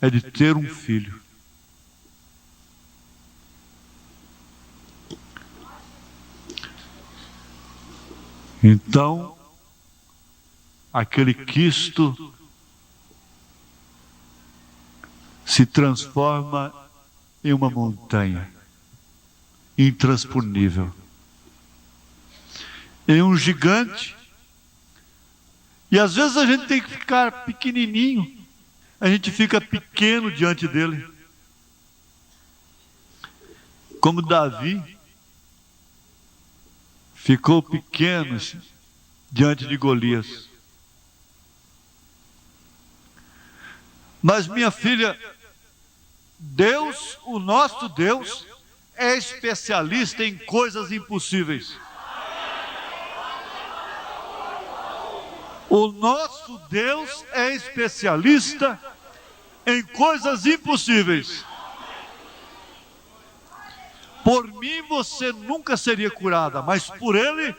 É de ter um filho. Então, aquele quisto se transforma em uma montanha intransponível, em um gigante. E às vezes a gente tem que ficar pequenininho, a gente fica pequeno diante dele. Como Davi ficou pequeno diante de Golias. Mas minha filha, Deus, o nosso Deus, é especialista em coisas impossíveis. O nosso Deus é especialista em coisas impossíveis. Por mim você nunca seria curada, mas por Ele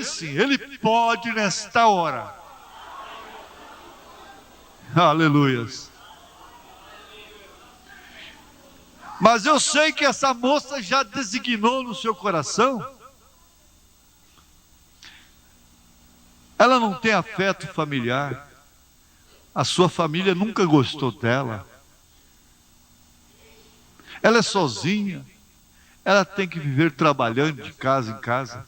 sim, Ele pode nesta hora. Aleluias. Mas eu sei que essa moça já designou no seu coração. Ela não tem afeto familiar. A sua família nunca gostou dela. Ela é sozinha. Ela tem que viver trabalhando de casa em casa.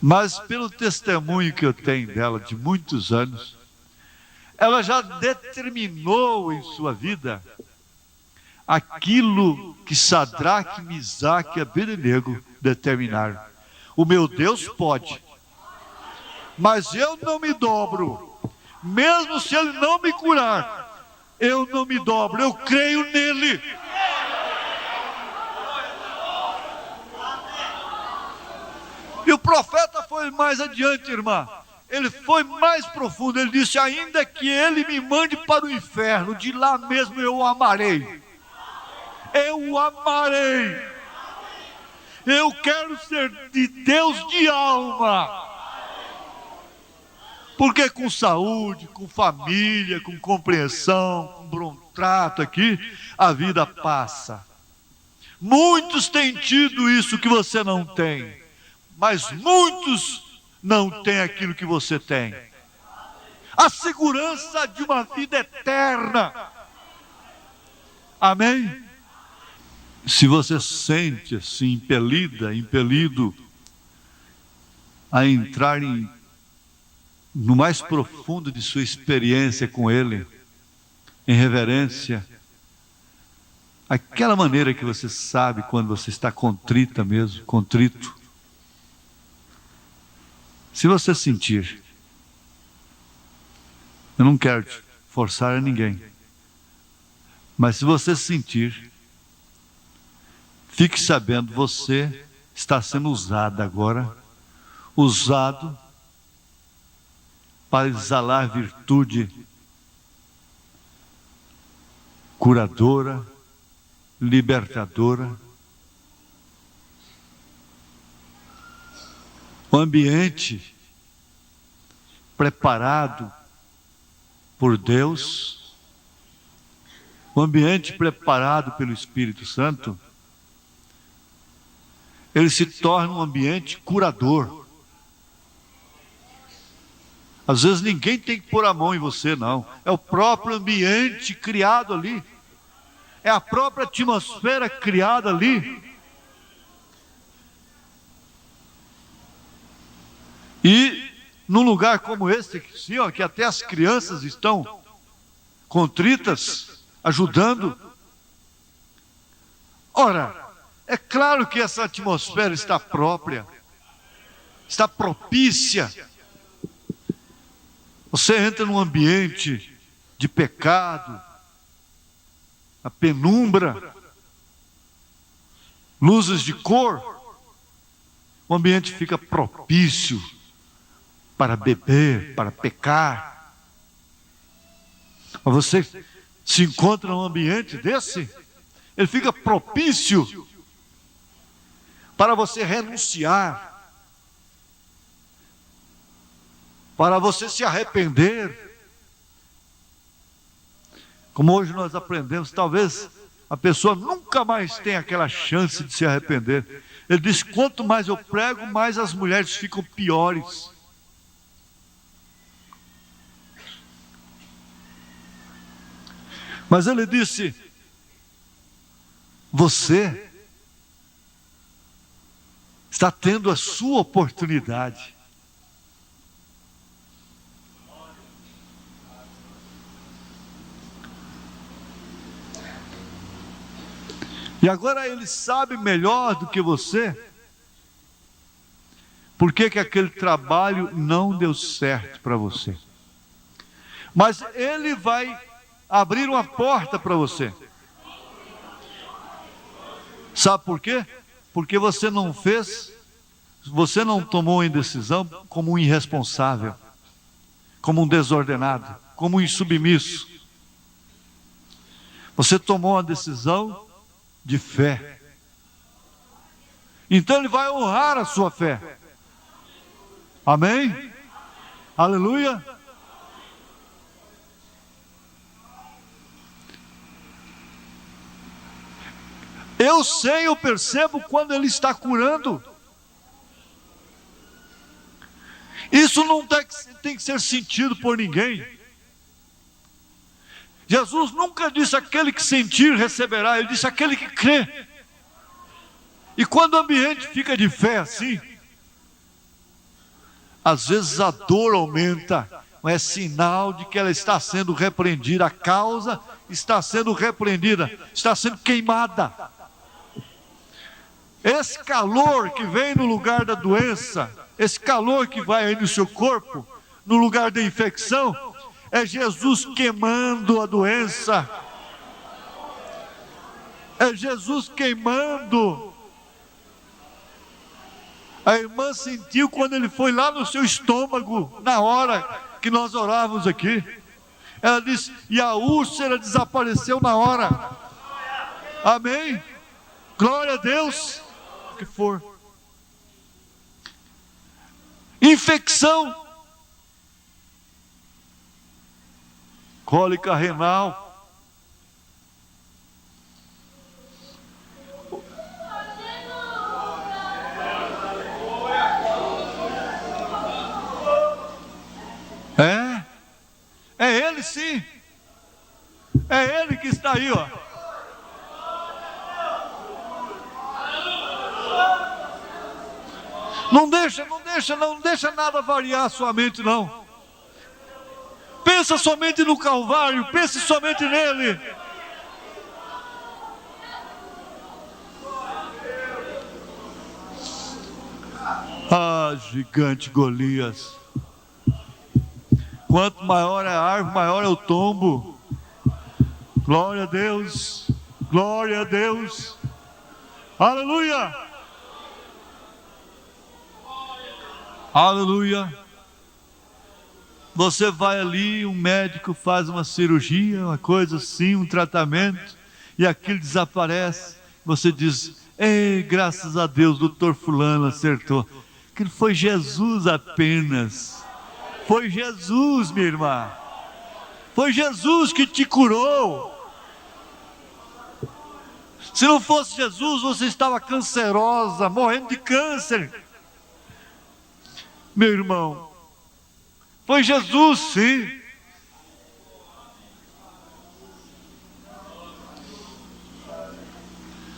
Mas pelo testemunho que eu tenho dela de muitos anos, ela já determinou em sua vida aquilo que Sadraque, Misaque e Abednego determinaram. O meu Deus pode, mas eu não me dobro. Mesmo se Ele não me curar, eu não me dobro, eu creio nele. E o profeta foi mais adiante, irmã. Ele foi mais profundo. Ele disse: ainda que ele me mande para o inferno, de lá mesmo eu o amarei. Eu o amarei. Eu quero ser de Deus de alma. Porque com saúde, com família, com compreensão, com bom trato aqui, a vida passa. Muitos têm tido isso que você não tem. Mas muitos não têm aquilo que você tem. A segurança de uma vida eterna. Amém? Se você sente assim, impelido a entrar no mais profundo de sua experiência com Ele, em reverência, aquela maneira que você sabe quando você está contrita mesmo, contrito. Se você sentir, eu não quero te forçar a ninguém, mas se você sentir, fique sabendo, você está sendo usado agora, usado para exalar virtude curadora, libertadora. O ambiente preparado por Deus, um ambiente preparado pelo Espírito Santo, ele se torna um ambiente curador. Às vezes ninguém tem que pôr a mão em você, não. É o próprio ambiente criado ali. É a própria atmosfera criada ali. E num lugar como esse, sim, ó, que até as crianças estão contritas, ajudando. Ora, é claro que essa atmosfera está própria, está propícia. Você entra num ambiente de pecado, a penumbra, luzes de cor, o ambiente fica propício para beber, para pecar. Mas você se encontra num ambiente desse, ele fica propício para você renunciar, para você se arrepender. Como hoje nós aprendemos, talvez a pessoa nunca mais tenha aquela chance de se arrepender. Ele diz: quanto mais eu prego, mais as mulheres ficam piores. Mas ele disse: você está tendo a sua oportunidade. E agora ele sabe melhor do que você por que aquele trabalho não deu certo para você. Mas ele vai abrir uma porta para você. Sabe por quê? Porque você não tomou uma decisão como um irresponsável, como um desordenado, como um insubmisso. Você tomou uma decisão de fé. Então ele vai honrar a sua fé. Amém? Aleluia. Eu percebo quando ele está curando. Isso não tem que ser sentido por ninguém. Jesus nunca disse: aquele que sentir receberá. Ele disse: aquele que crê. E quando o ambiente fica de fé assim, às vezes a dor aumenta, mas é sinal de que ela está sendo repreendida. A causa está sendo repreendida, está sendo queimada. Esse calor que vem no lugar da doença, esse calor que vai aí no seu corpo, no lugar da infecção, é Jesus queimando a doença. É Jesus queimando. A irmã sentiu quando ele foi lá no seu estômago, na hora que nós orávamos aqui. Ela disse: e a úlcera desapareceu na hora. Amém? Glória a Deus. O que for. Infecção. Cólica renal. É ele sim. É ele que está aí, ó. Não deixa nada variar a sua mente, não. Pensa somente no Calvário, pense somente nele. Ah, gigante Golias. Quanto maior é a árvore, maior é o tombo. Glória a Deus, glória a Deus. Aleluia, aleluia. Você vai ali, um médico faz uma cirurgia, uma coisa assim, um tratamento, e aquilo desaparece. Você diz: ei, graças a Deus, doutor fulano acertou. Aquilo foi Jesus apenas. Foi Jesus, minha irmã. Foi Jesus que te curou. Se não fosse Jesus, você estava cancerosa, morrendo de câncer. Meu irmão, foi Jesus, sim.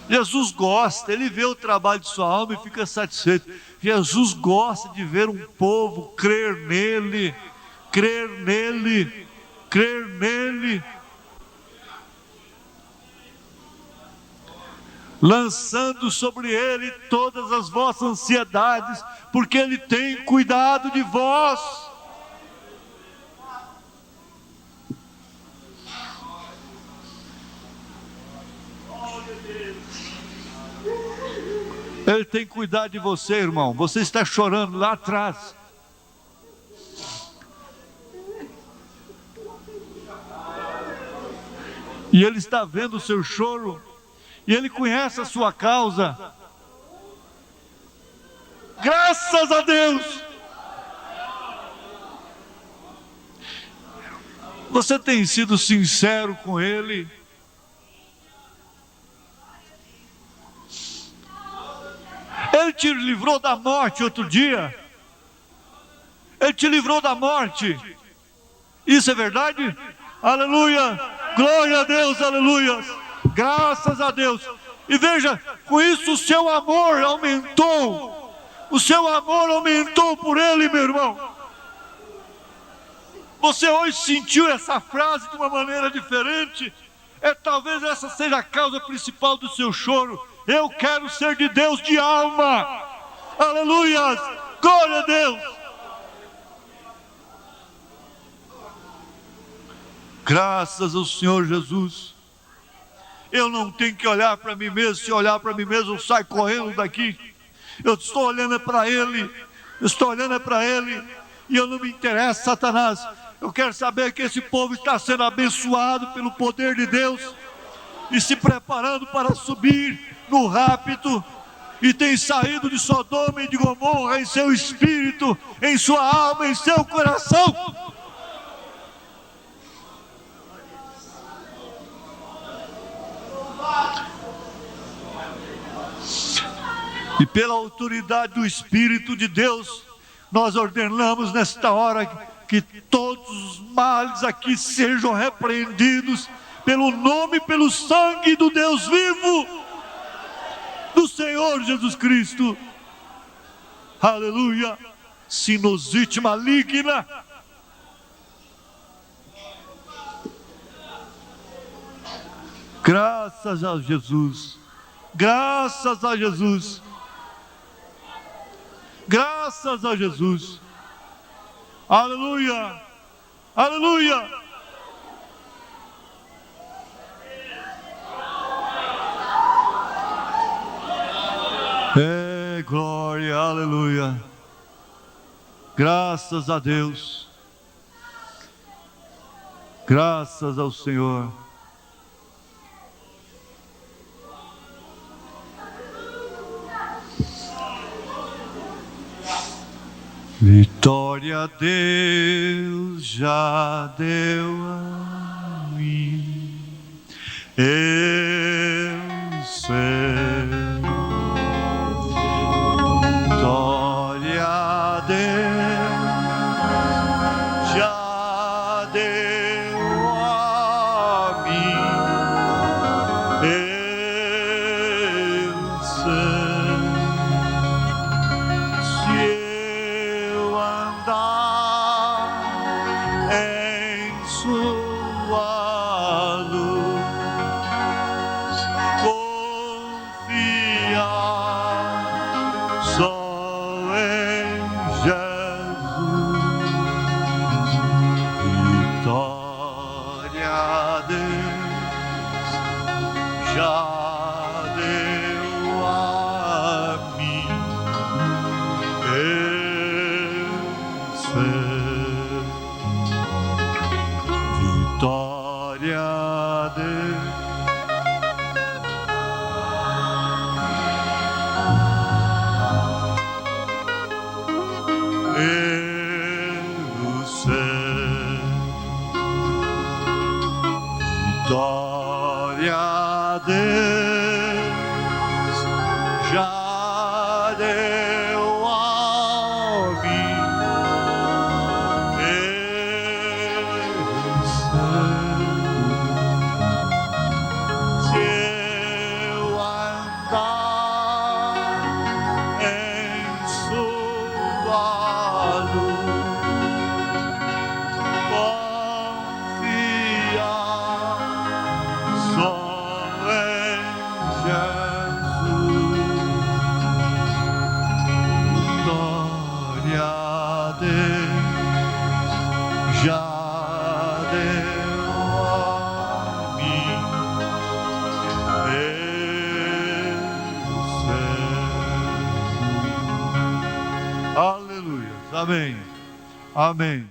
Jesus gosta, Ele vê o trabalho de sua alma e fica satisfeito. Jesus gosta de ver um povo crer nele, crer nele, crer nele. Lançando sobre Ele todas as vossas ansiedades, porque Ele tem cuidado de vós. Ele tem cuidado de você, irmão. Você está chorando lá atrás. E Ele está vendo o seu choro. E Ele conhece a sua causa. Graças a Deus. Você tem sido sincero com Ele? Ele te livrou da morte outro dia. Ele te livrou da morte. Isso é verdade? Aleluia. Glória a Deus, aleluia. Graças a Deus. E veja, com isso o seu amor aumentou. O seu amor aumentou por Ele, meu irmão. Você hoje sentiu essa frase de uma maneira diferente. Talvez essa seja a causa principal do seu choro. Eu quero ser de Deus de alma. Aleluia. Glória a Deus. Graças ao Senhor Jesus. Eu não tenho que olhar para mim mesmo. Se olhar para mim mesmo, eu saio correndo daqui. Eu estou olhando para Ele. Eu estou olhando para Ele. E eu não me interessa, Satanás. Eu quero saber que esse povo está sendo abençoado pelo poder de Deus. E se preparando para subir no rapto. E tem saído de Sodoma e de Gomorra em seu espírito, em sua alma, em seu coração. E pela autoridade do Espírito de Deus, nós ordenamos nesta hora que todos os males aqui sejam repreendidos pelo nome e pelo sangue do Deus vivo, do Senhor Jesus Cristo. Aleluia. Sinusite maligna. Graças a Jesus. Graças a Jesus. Graças a Jesus. Aleluia. Aleluia. Glória, aleluia. Graças a Deus. Graças ao Senhor. Vitória Deus já deu a mim. Eu sei. Vitória Deus já deu a mim. Eu sei. Se eu andar em sua luz, com deu a mim. Amém. Amém.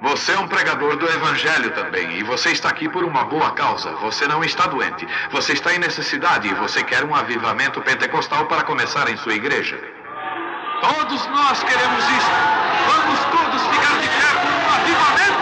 Você é um pregador do Evangelho também, e você está aqui por uma boa causa. Você não está doente, você está em necessidade e você quer um avivamento pentecostal para começar em sua igreja. Todos nós queremos isso. Vamos todos ficar de pé por um avivamento.